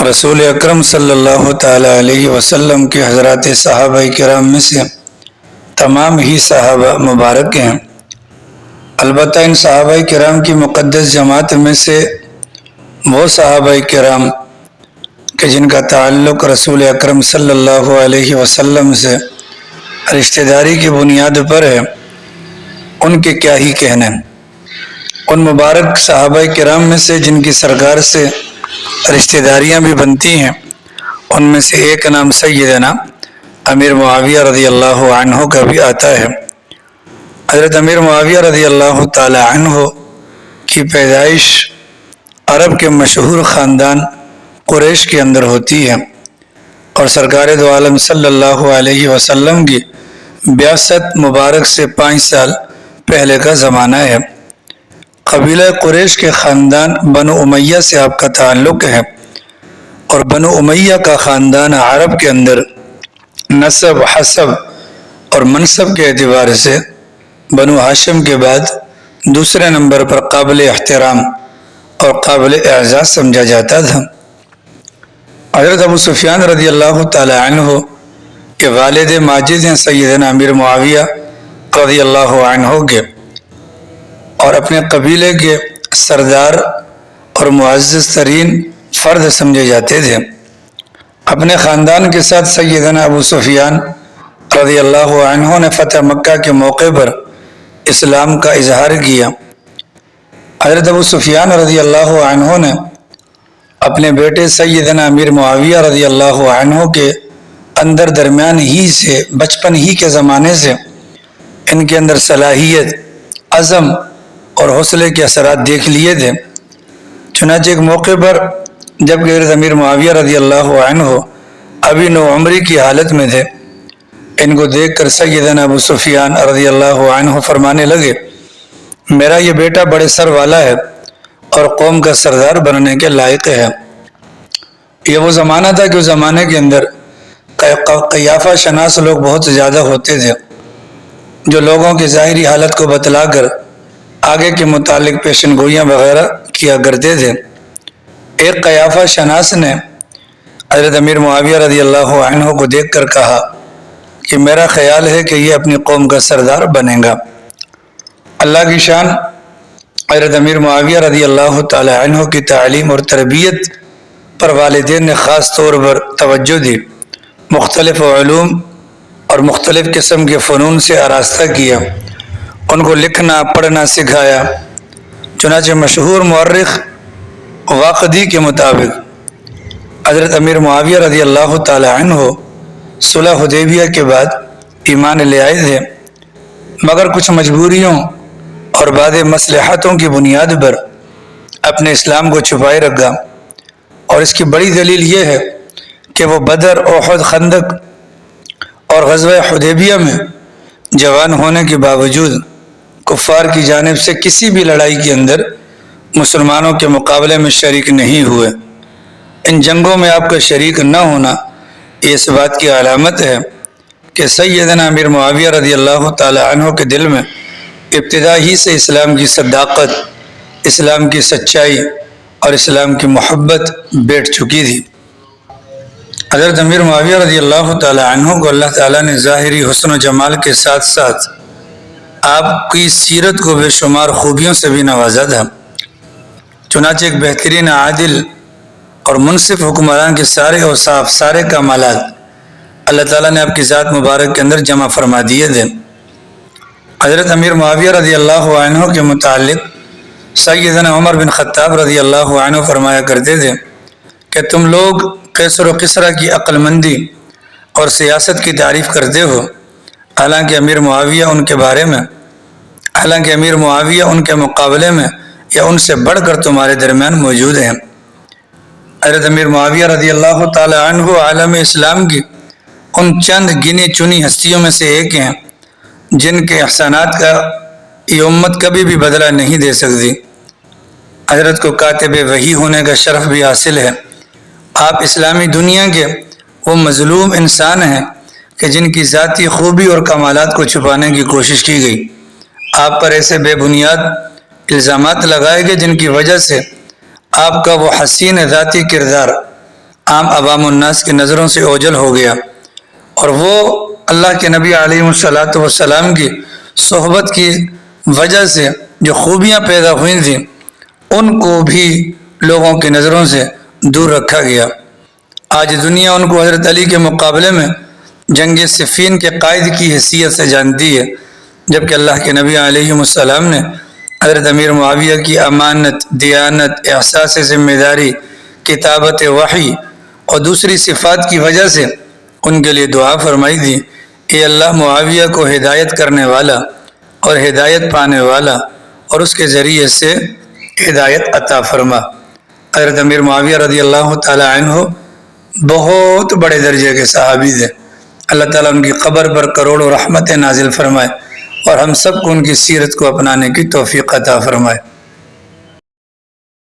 رسول اکرم صلی اللہ تعالیٰ علیہ وسلم کے حضرات صحابہ کرام میں سے تمام ہی صحابہ مبارک ہیں۔ البتہ ان صحابہ کرام کی مقدس جماعت میں سے وہ صحابہ کرام کہ جن کا تعلق رسول اکرم صلی اللہ علیہ وسلم سے رشتہ داری کی بنیاد پر ہے، ان کے کیا ہی کہنے۔ ان مبارک صحابہ کرام میں سے جن کی سرکار سے رشتہ داریاں بھی بنتی ہیں، ان میں سے ایک نام سیدنا امیر معاویہ رضی اللہ عنہ کا بھی آتا ہے۔ حضرت امیر معاویہ رضی اللہ تعالی عنہ کی پیدائش عرب کے مشہور خاندان قریش کے اندر ہوتی ہے، اور سرکار دو عالم صلی اللہ علیہ وسلم کی بعثت مبارک سے 5 سال پہلے کا زمانہ ہے۔ قبیلہ قریش کے خاندان بنو امیہ سے آپ کا تعلق ہے، اور بنو امیہ کا خاندان عرب کے اندر نسب، حسب اور منصب کے اعتبار سے بنو ہاشم کے بعد دوسرے نمبر پر قابل احترام اور قابل اعزاز سمجھا جاتا تھا۔ حضرت ابو سفیان رضی اللہ تعالی عنہ کے والد ماجد ہیں سیدنا امیر معاویہ رضی اللہ عنہ کے، اور اپنے قبیلے کے سردار اور معزز ترین فرد سمجھے جاتے تھے۔ اپنے خاندان کے ساتھ سیدنا ابو سفیان رضی اللہ عنہ نے فتح مکہ کے موقع پر اسلام کا اظہار کیا۔ حضرت ابو سفیان رضی اللہ عنہ نے اپنے بیٹے سیدنا امیر معاویہ رضی اللہ عنہ کے اندر درمیان ہی سے، بچپن ہی کے زمانے سے ان کے اندر صلاحیت، عزم اور حوصلے کے اثرات دیکھ لیے تھے۔ چنانچہ ایک موقع پر جب کہ حضرت امیر معاویہ رضی اللہ عنہ ابھی نوعمری کی حالت میں تھے، ان کو دیکھ کر سیدنا ابو سفیان رضی اللہ عنہ فرمانے لگے، میرا یہ بیٹا بڑے سر والا ہے اور قوم کا سردار بننے کے لائق ہے۔ یہ وہ زمانہ تھا کہ اس زمانے کے اندر قیافہ شناس لوگ بہت زیادہ ہوتے تھے، جو لوگوں کی ظاہری حالت کو بتلا کر آگے کے متعلق پیشن گوئیاں وغیرہ کیا کرتے تھے۔ ایک قیافہ شناس نے حضرت امیر معاویہ رضی اللہ عنہ کو دیکھ کر کہا کہ میرا خیال ہے کہ یہ اپنی قوم کا سردار بنے گا۔ اللہ کی شان، حضرت امیر معاویہ رضی اللہ تعالی عنہ کی تعلیم اور تربیت پر والدین نے خاص طور پر توجہ دی، مختلف علوم اور مختلف قسم کے فنون سے آراستہ کیا، ان کو لکھنا پڑھنا سکھایا۔ چنانچہ مشہور مورخ واقدی کے مطابق حضرت امیر معاویہ رضی اللہ تعالی عنہ صلح حدیبیہ کے بعد ایمان لے آئے تھے، مگر کچھ مجبوریوں اور بعض مصلحتوں کی بنیاد پر اپنے اسلام کو چھپائے رکھا، اور اس کی بڑی دلیل یہ ہے کہ وہ بدر، احد، خندق اور غزوہ حدیبیہ میں جوان ہونے کے باوجود کفار کی جانب سے کسی بھی لڑائی کے اندر مسلمانوں کے مقابلے میں شریک نہیں ہوئے۔ ان جنگوں میں آپ کا شریک نہ ہونا یہ اس بات کی علامت ہے کہ سیدنا امیر معاویہ رضی اللہ تعالی عنہ کے دل میں ابتدا ہی سے اسلام کی صداقت، اسلام کی سچائی اور اسلام کی محبت بیٹھ چکی تھی۔ حضرت امیر معاویہ رضی اللہ تعالی عنہ کو اللہ تعالیٰ نے ظاہری حسن و جمال کے ساتھ ساتھ آپ کی سیرت کو بے شمار خوبیوں سے بھی نوازا تھا۔ چنانچہ ایک بہترین عادل اور منصف حکمران کے سارے اوصاف، سارے کمالات اللہ تعالیٰ نے آپ کی ذات مبارک کے اندر جمع فرما دیے تھے۔ حضرت امیر معاویہ رضی اللہ عنہ کے متعلق سیدنا عمر بن خطاب رضی اللہ عنہ فرمایا کرتے تھے کہ تم لوگ قیصر و کسریٰ کی عقل مندی اور سیاست کی تعریف کرتے ہو، حالانکہ امیر معاویہ ان کے مقابلے میں یا ان سے بڑھ کر تمہارے درمیان موجود ہیں۔ حضرت امیر معاویہ رضی اللہ تعالی عنہ عالم اسلام کی ان چند گنی چنی ہستیوں میں سے ایک ہیں جن کے احسانات کا یہ امت کبھی بھی بدلہ نہیں دے سکتی۔ حضرت کو کاتب وحی ہونے کا شرف بھی حاصل ہے۔ آپ اسلامی دنیا کے وہ مظلوم انسان ہیں کہ جن کی ذاتی خوبی اور کمالات کو چھپانے کی کوشش کی گئی۔ آپ پر ایسے بے بنیاد الزامات لگائے گئے جن کی وجہ سے آپ کا وہ حسین ذاتی کردار عام عوام الناس کی نظروں سے اوجھل ہو گیا، اور وہ اللہ کے نبی علیہ الصلاۃ والسلام کی صحبت کی وجہ سے جو خوبیاں پیدا ہوئی تھیں ان کو بھی لوگوں کی نظروں سے دور رکھا گیا۔ آج دنیا ان کو حضرت علی کے مقابلے میں جنگ صفین کے قائد کی حیثیت سے جانتی ہے، جبکہ اللہ کے نبی علیہ السلام نے حضرت امیر معاویہ کی امانت، دیانت، احساس ذمہ داری، کتابت وحی اور دوسری صفات کی وجہ سے ان کے لیے دعا فرمائی تھی، اے اللہ معاویہ کو ہدایت کرنے والا اور ہدایت پانے والا اور اس کے ذریعے سے ہدایت عطا فرما۔ حضرت امیر معاویہ رضی اللہ تعالی عنہ بہت بڑے درجے کے صحابی تھے۔ اللہ تعالیٰ ان کی قبر پر کروڑوں رحمتیں نازل فرمائے اور ہم سب کو ان کی سیرت کو اپنانے کی توفیق عطا فرمائے۔